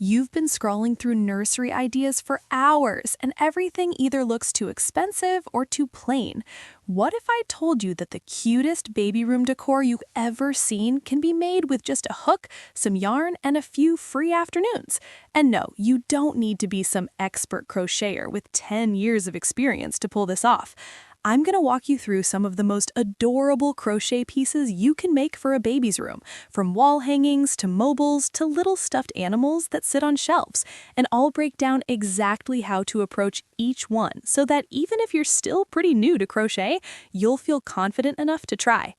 You've been scrolling through nursery ideas for hours, and everything either looks too expensive or too plain. What if I told you that the cutest baby room decor you've ever seen can be made with just a hook, some yarn, and a few free afternoons? And no, you don't need to be some expert crocheter with 10 years of experience to pull this off. I'm going to walk you through some of the most adorable crochet pieces you can make for a baby's room, from wall hangings to mobiles to little stuffed animals that sit on shelves, and I'll break down exactly how to approach each one so that even if you're still pretty new to crochet, you'll feel confident enough to try.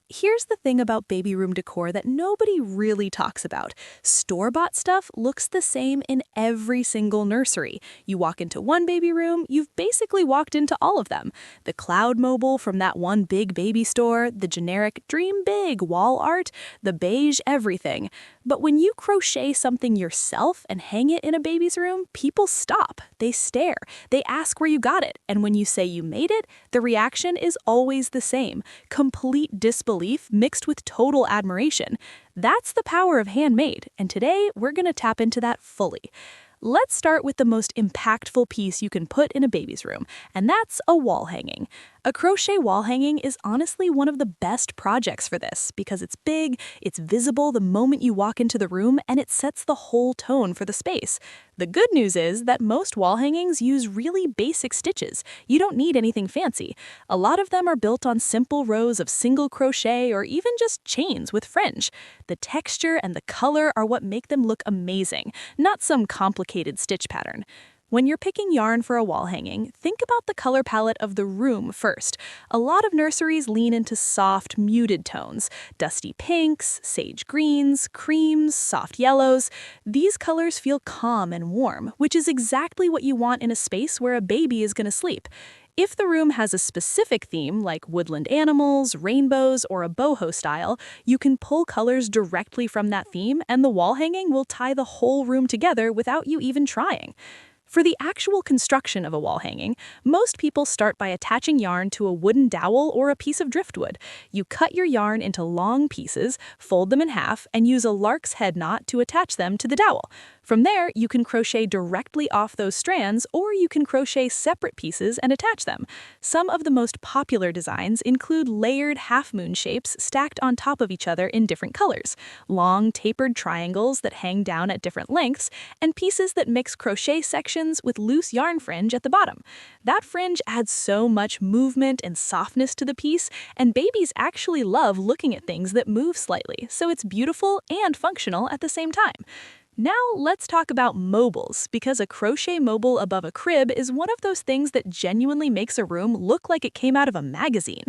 Here's the thing about baby room decor that nobody really talks about. Store-bought stuff looks the same in every single nursery. You walk into one baby room, you've basically walked into all of them. The cloud mobile from that one big baby store, the generic dream big wall art, the beige everything. But when you crochet something yourself and hang it in a baby's room, people stop. They stare. They ask where you got it. And when you say you made it, the reaction is always the same. Complete disbelief mixed with total admiration. That's the power of handmade, and today we're going to tap into that fully. Let's start with the most impactful piece you can put in a baby's room, and that's a wall hanging. A crochet wall hanging is honestly one of the best projects for this because it's big, it's visible the moment you walk into the room, and it sets the whole tone for the space. The good news is that most wall hangings use really basic stitches. You don't need anything fancy. A lot of them are built on simple rows of single crochet or even just chains with fringe. The texture and the color are what make them look amazing, not some complicated stitch pattern. When you're picking yarn for a wall hanging, think about the color palette of the room first. A lot of nurseries lean into soft, muted tones, dusty pinks, sage greens, creams, soft yellows. These colors feel calm and warm, which is exactly what you want in a space where a baby is going to sleep. If the room has a specific theme, like woodland animals, rainbows, or a boho style, you can pull colors directly from that theme, and the wall hanging will tie the whole room together without you even trying. For the actual construction of a wall hanging, most people start by attaching yarn to a wooden dowel or a piece of driftwood. You cut your yarn into long pieces, fold them in half, and use a lark's head knot to attach them to the dowel. From there, you can crochet directly off those strands, or you can crochet separate pieces and attach them. Some of the most popular designs include layered half-moon shapes stacked on top of each other in different colors, long tapered triangles that hang down at different lengths, and pieces that mix crochet sections with loose yarn fringe at the bottom. That fringe adds so much movement and softness to the piece, and babies actually love looking at things that move slightly, so it's beautiful and functional at the same time. Now let's talk about mobiles, because a crochet mobile above a crib is one of those things that genuinely makes a room look like it came out of a magazine.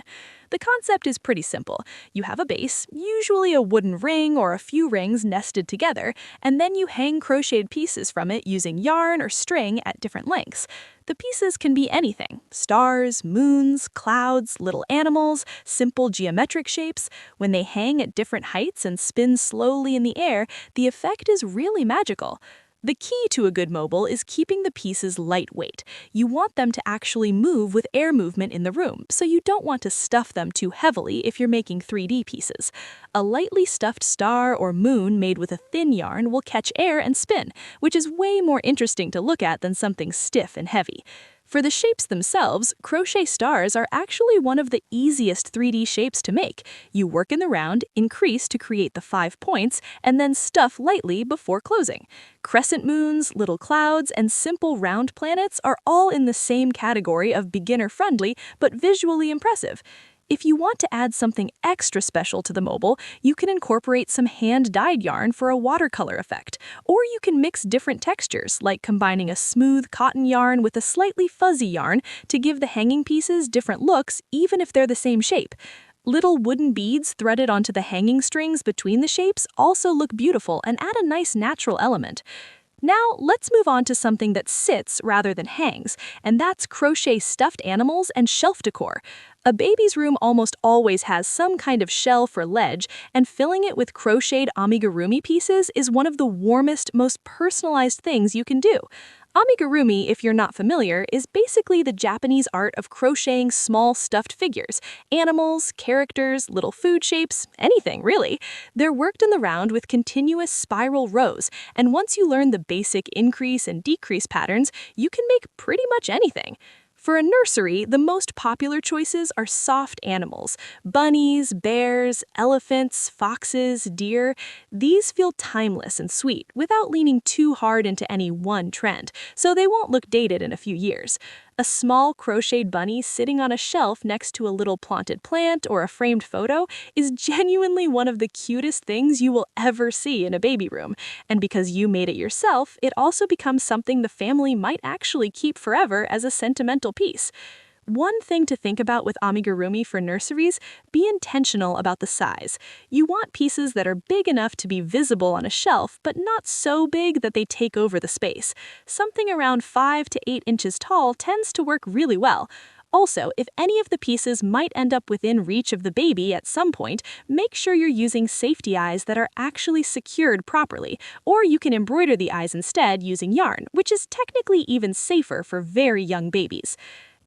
The concept is pretty simple. You have a base, usually a wooden ring or a few rings nested together, and then you hang crocheted pieces from it using yarn or string at different lengths. The pieces can be anything: stars, moons, clouds, little animals, simple geometric shapes. When they hang at different heights and spin slowly in the air, the effect is really magical. The key to a good mobile is keeping the pieces lightweight. You want them to actually move with air movement in the room, so you don't want to stuff them too heavily if you're making 3D pieces. A lightly stuffed star or moon made with a thin yarn will catch air and spin, which is way more interesting to look at than something stiff and heavy. For the shapes themselves, crochet stars are actually one of the easiest 3D shapes to make. You work in the round, increase to create the 5 points, and then stuff lightly before closing. Crescent moons, little clouds, and simple round planets are all in the same category of beginner-friendly but visually impressive. If you want to add something extra special to the mobile, you can incorporate some hand-dyed yarn for a watercolor effect, or you can mix different textures, like combining a smooth cotton yarn with a slightly fuzzy yarn to give the hanging pieces different looks, even if they're the same shape. Little wooden beads threaded onto the hanging strings between the shapes also look beautiful and add a nice natural element. Now, let's move on to something that sits rather than hangs, and that's crochet stuffed animals and shelf decor. A baby's room almost always has some kind of shelf or ledge, and filling it with crocheted amigurumi pieces is one of the warmest, most personalized things you can do. Amigurumi, if you're not familiar, is basically the Japanese art of crocheting small stuffed figures, animals, characters, little food shapes, anything really. They're worked in the round with continuous spiral rows, and once you learn the basic increase and decrease patterns, you can make pretty much anything. For a nursery, the most popular choices are soft animals: bunnies, bears, elephants, foxes, deer. These feel timeless and sweet without leaning too hard into any one trend, so they won't look dated in a few years. A small crocheted bunny sitting on a shelf next to a little planted plant or a framed photo is genuinely one of the cutest things you will ever see in a baby room. And because you made it yourself, it also becomes something the family might actually keep forever as a sentimental piece. One thing to think about with amigurumi for nurseries: be intentional about the size. You want pieces that are big enough to be visible on a shelf, but not so big that they take over the space. Something around 5 to 8 inches tall tends to work really well. Also, if any of the pieces might end up within reach of the baby at some point, make sure you're using safety eyes that are actually secured properly, or you can embroider the eyes instead using yarn, which is technically even safer for very young babies.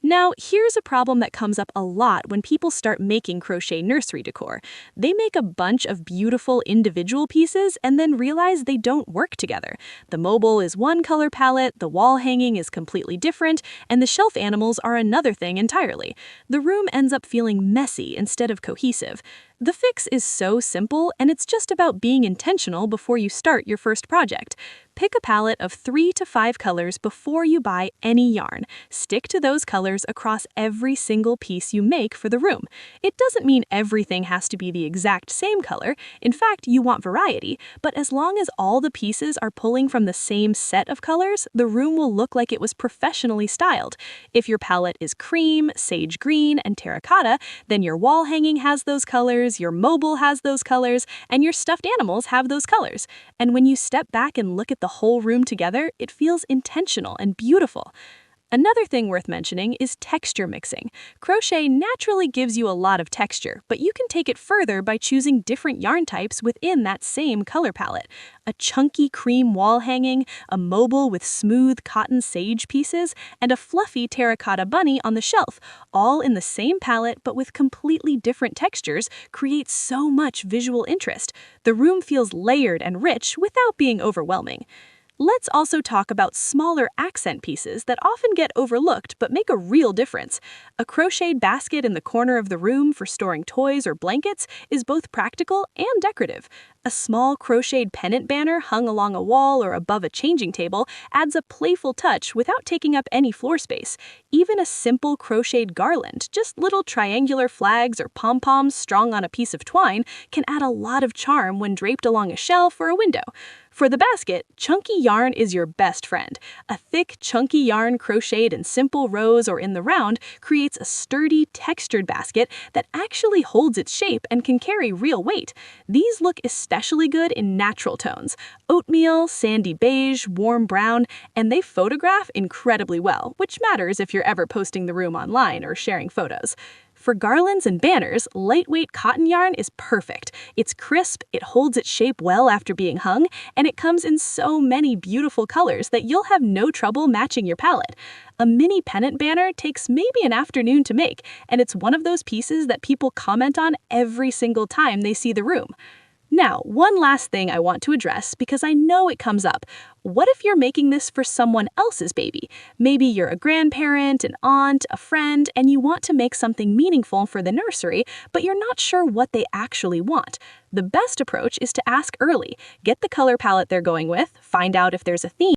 Now, here's a problem that comes up a lot when people start making crochet nursery decor. They make a bunch of beautiful individual pieces and then realize they don't work together. The mobile is one color palette, the wall hanging is completely different, and the shelf animals are another thing entirely. The room ends up feeling messy instead of cohesive. The fix is so simple, and it's just about being intentional before you start your first project. Pick a palette of 3 to 5 colors before you buy any yarn. Stick to those colors across every single piece you make for the room. It doesn't mean everything has to be the exact same color. In fact, you want variety, but as long as all the pieces are pulling from the same set of colors, the room will look like it was professionally styled. If your palette is cream, sage green, and terracotta, then your wall hanging has those colors, your mobile has those colors, and your stuffed animals have those colors. And when you step back and look at the whole room together, it feels intentional and beautiful. Another thing worth mentioning is texture mixing. Crochet naturally gives you a lot of texture, but you can take it further by choosing different yarn types within that same color palette. A chunky cream wall hanging, a mobile with smooth cotton sage pieces, and a fluffy terracotta bunny on the shelf, all in the same palette but with completely different textures, creates so much visual interest. The room feels layered and rich without being overwhelming. Let's also talk about smaller accent pieces that often get overlooked but make a real difference. A crocheted basket in the corner of the room for storing toys or blankets is both practical and decorative. A small crocheted pennant banner hung along a wall or above a changing table adds a playful touch without taking up any floor space. Even a simple crocheted garland, just little triangular flags or pom-poms strung on a piece of twine, can add a lot of charm when draped along a shelf or a window. For the basket, chunky yarn is your best friend. A thick, chunky yarn crocheted in simple rows or in the round creates a sturdy, textured basket that actually holds its shape and can carry real weight. These look especially good in natural tones: oatmeal, sandy beige, warm brown, and they photograph incredibly well, which matters if you're ever posting the room online or sharing photos. For garlands and banners, lightweight cotton yarn is perfect. It's crisp, it holds its shape well after being hung, and it comes in so many beautiful colors that you'll have no trouble matching your palette. A mini pennant banner takes maybe an afternoon to make, and it's one of those pieces that people comment on every single time they see the room. Now, one last thing I want to address because I know it comes up. What if you're making this for someone else's baby? Maybe you're a grandparent, an aunt, a friend, and you want to make something meaningful for the nursery, but you're not sure what they actually want. The best approach is to ask early. Get the color palette they're going with, find out if there's a theme,